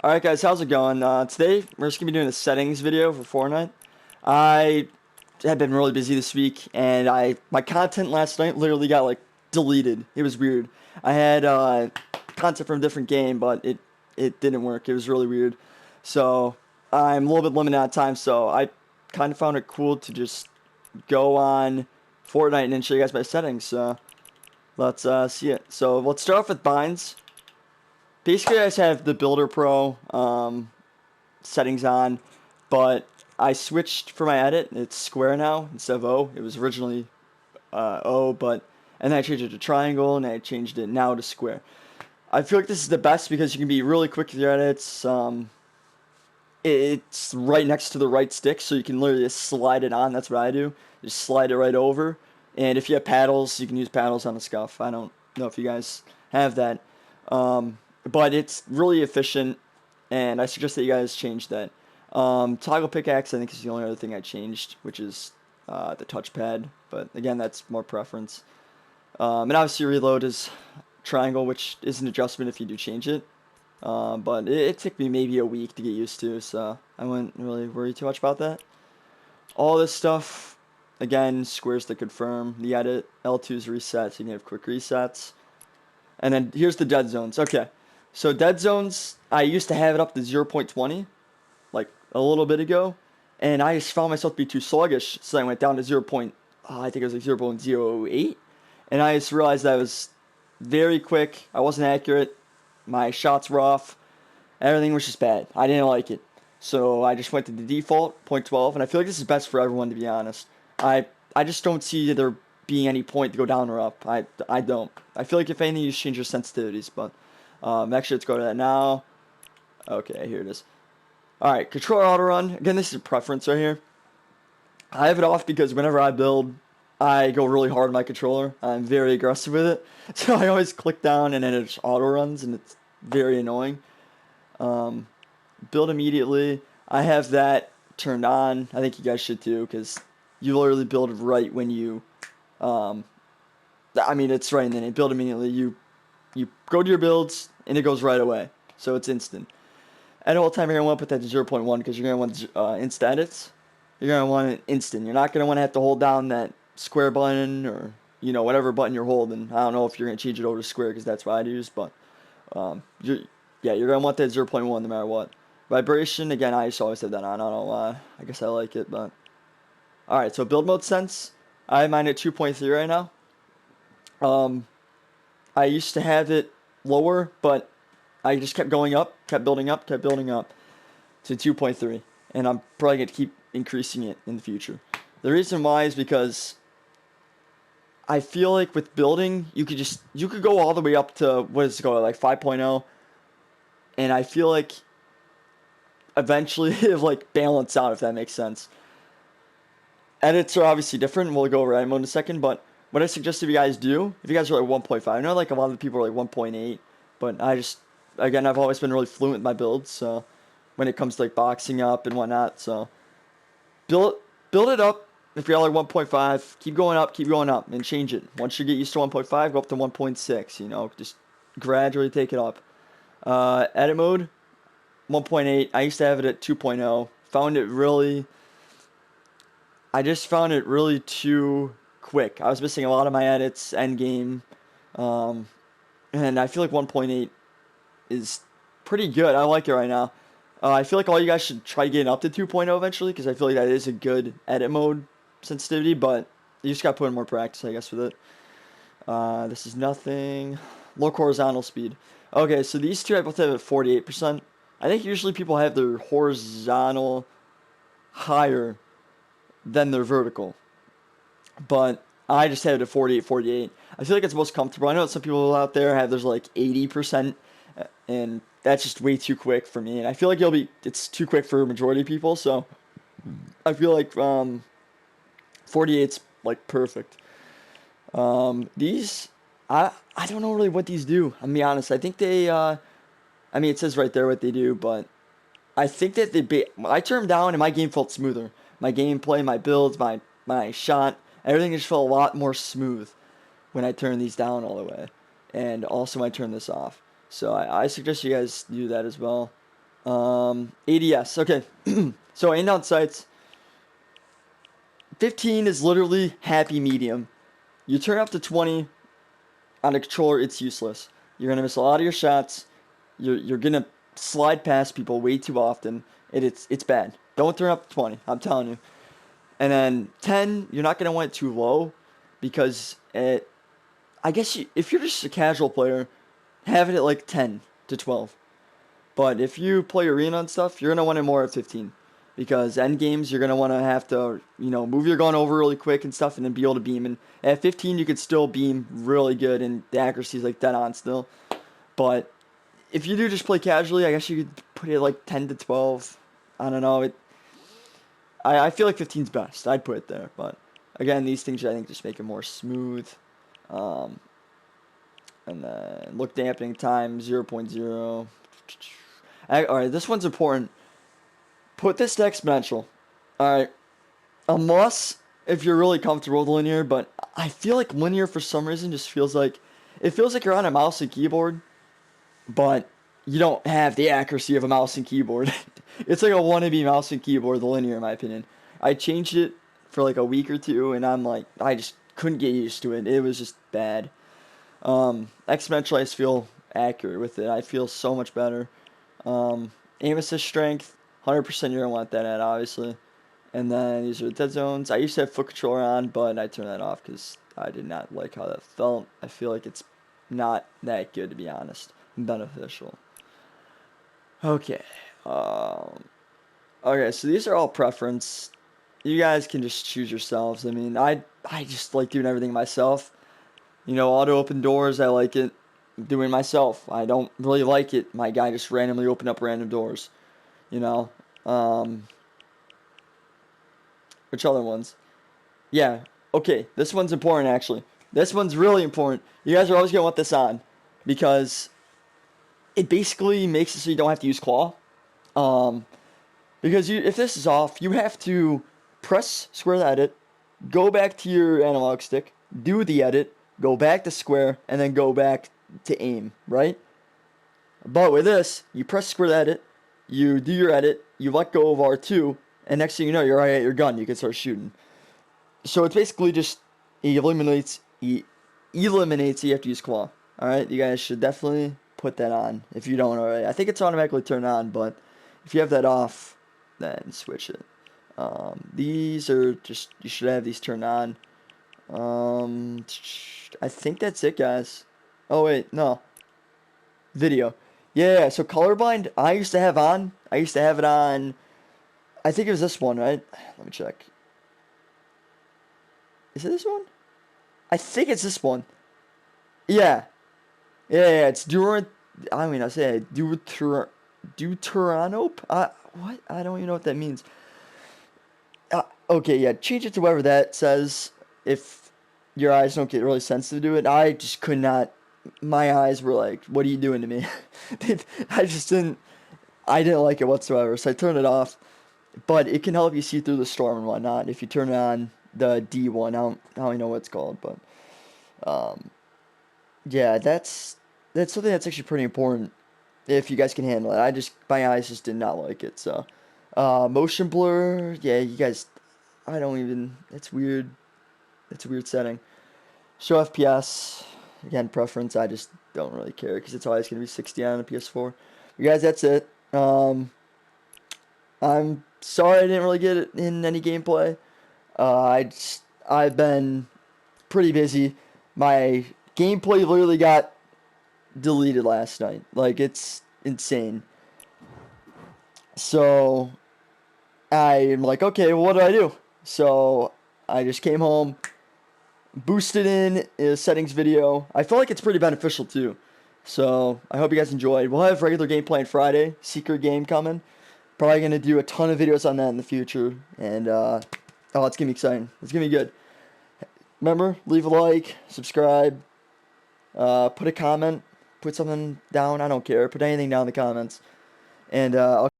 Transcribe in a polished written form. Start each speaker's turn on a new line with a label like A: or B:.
A: Alright guys, how's it going? Today we're just gonna be doing a settings video for Fortnite. I have been really busy this week and my content last night literally got like deleted. It was weird. I had content from a different game, but it didn't work. It was really weird. So I'm a little bit limited on time, so I kind of found it cool to just go on Fortnite and then show you guys my settings. So let's see it. So let's start off with Bynes. Basically, I just have the Builder Pro settings on, but I switched for my edit. It's square now instead of O. It was originally O, and then I changed it to triangle, and I changed it now to square. I feel like this is the best because you can be really quick with your edits. It's right next to the right stick, so you can literally just slide it on. That's what I do. Just slide it right over. And if you have paddles, you can use paddles on the scuff. I don't know if you guys have that. But it's really efficient, and I suggest that you guys change that. Toggle pickaxe, I think, is the only other thing I changed, which is the touchpad. But again, that's more preference. And obviously, reload is triangle, which is an adjustment if you do change it. But it took me maybe a week to get used to, so I wouldn't really worry too much about that. All this stuff, again, squares to confirm. The edit, L2's reset, so you can have quick resets. And then here's the dead zones. Okay. So dead zones, I used to have it up to 0.20, like a little bit ago, and I just found myself to be too sluggish, so I went down to I think it was like 0.08, and I just realized that I was very quick, I wasn't accurate, my shots were off, everything was just bad. I didn't like it. So I just went to the default, 0.12, and I feel like this is best for everyone, to be honest. I just don't see there being any point to go down or up. I don't. I feel like if anything, you should change your sensitivities, but actually, let's go to that now. Okay, here it is. Alright, controller auto run. Again, this is a preference right here. I have it off because whenever I build, I go really hard on my controller. I'm very aggressive with it. So I always click down and then it just auto runs, and it's very annoying. Build immediately. I have that turned on. I think you guys should too, because you literally build right when you... it's right in the name. Build immediately. You go to your builds, and it goes right away. So it's instant. At all time, you're going to want to put that to 0.1 because you're going to want instant edits. You're going to want it instant. You're not going to want to have to hold down that square button or, whatever button you're holding. I don't know if you're going to change it over to square because that's what I use, but you're going to want that 0.1 no matter what. Vibration, again, I just always have that on. I don't know why. I guess I like it, but... Alright, so build mode sense. I have mine at 2.3 right now. I used to have it lower, but I just kept going up, kept building up to 2.3. And I'm probably going to keep increasing it in the future. The reason why is because I feel like with building, you could go all the way up to, what is it called, like 5.0. And I feel like eventually it'll like balance out, if that makes sense. Edits are obviously different. We'll go over edit mode in a second, but what I suggest if you guys do, if you guys are like 1.5, I know like a lot of people are like 1.8, but I've always been really fluent with my builds, so when it comes to like boxing up and whatnot, so build it up. If you're like 1.5, keep going up, and change it. Once you get used to 1.5, go up to 1.6, just gradually take it up. Edit mode, 1.8, I used to have it at 2.0, I just found it really too quick. I was missing a lot of my edits, end game, and I feel like 1.8 is pretty good. I like it right now. I feel like all you guys should try getting up to 2.0 eventually, because I feel like that is a good edit mode sensitivity, but you just got to put in more practice, I guess, with it. This is nothing. Low horizontal speed. Okay, so these two I both have at 48%. I think usually people have their horizontal higher than their vertical, but I just have it at 48. I feel like it's most comfortable. I know some people out there have theirs like 80%, and that's just way too quick for me. And I feel like it's too quick for a majority of people. So I feel like 48's like perfect. These I don't know really what these do. I'm gonna be honest. I think they it says right there what they do, but I think that I turned them down and my game felt smoother. My gameplay, my builds, my shot, everything just felt a lot more smooth when I turned these down all the way. And also when I turned this off. So I suggest you guys do that as well. ADS. Okay. So aim down sights. 15 is literally happy medium. You turn up to 20 on a controller, it's useless. You're gonna miss a lot of your shots. You're gonna slide past people way too often. It's bad. Don't turn up to 20. I'm telling you. And then 10, you're not gonna want it too low because I guess if you're just a casual player, have it at like 10 to 12. But if you play arena and stuff, you're gonna want it more at 15, because end games you're gonna want to have to move your gun over really quick and stuff, and then be able to beam. And at 15 you could still beam really good, and the accuracy is like dead on still. But if you do just play casually, I guess you could put it like 10 to 12. I don't know. I feel like 15's best. I'd put it there. But again, these things I think just make it more smooth. Um, and then look dampening time 0.0. Alright, this one's important. Put this to exponential. Alright. Unless if you're really comfortable with linear, but I feel like linear for some reason just feels like you're on a mouse and keyboard, but you don't have the accuracy of a mouse and keyboard. It's like a wannabe mouse and keyboard, the linear, in my opinion. I changed it for like a week or two, and I'm like, I just couldn't get used to it. It was just bad. Exponential, I just feel accurate with it. I feel so much better. Aim assist strength, 100% you're going to want that at, obviously. And then these are the dead zones. I used to have foot controller on, but I turned that off because I did not like how that felt. I feel like it's not that good, to be honest. Beneficial. Okay. Okay, so these are all preference. You guys can just choose yourselves. I mean, I just like doing everything myself. Auto open doors, I like it doing myself. I don't really like it my guy just randomly open up random doors. You know? Which other ones? Yeah. Okay, this one's important, actually. This one's really important. You guys are always going to want this on, because it basically makes it so you don't have to use claw. Because if this is off, you have to press square to edit, go back to your analog stick, do the edit, go back to square, and then go back to aim, right? But with this, you press square to edit, you do your edit, you let go of R2, and next thing you know, you're right at your gun. You can start shooting. So it's basically just eliminates you have to use claw. Alright, you guys should definitely put that on if you don't already. I think it's automatically turned on, but if you have that off, then switch it. These are just, you should have these turned on. I think that's it, guys. Oh wait, no. Video. Yeah, so Colorblind, I used to have it on, I think it was this one, right? Let me check. Is it this one? I think it's this one. Yeah. Yeah, it's I say Deuteranope? What? I don't even know what that means. Okay, yeah, change it to whatever that says if your eyes don't get really sensitive to it. I just could not. My eyes were like, what are you doing to me? I didn't like it whatsoever, so I turned it off. But it can help you see through the storm and whatnot if you turn it on the D1. I don't even know what it's called, but yeah, that's something that's actually pretty important if you guys can handle it. My eyes just did not like it. So motion blur, yeah, you guys, I don't even. It's weird. It's a weird setting. Show FPS, again, preference. I just don't really care because it's always gonna be 60 on a PS4. You guys, that's it. I'm sorry I didn't really get it in any gameplay. I've been pretty busy. My gameplay literally got deleted last night. Like, it's insane. So I'm like, okay, well, what do I do? So I just came home, boosted in a settings video. I feel like it's pretty beneficial too. So I hope you guys enjoyed. We'll have regular gameplay on Friday. Secret game coming. Probably going to do a ton of videos on that in the future. And, it's going to be exciting. It's going to be good. Remember, leave a like, subscribe, put a comment, put something down. I don't care. Put anything down in the comments. And, I'll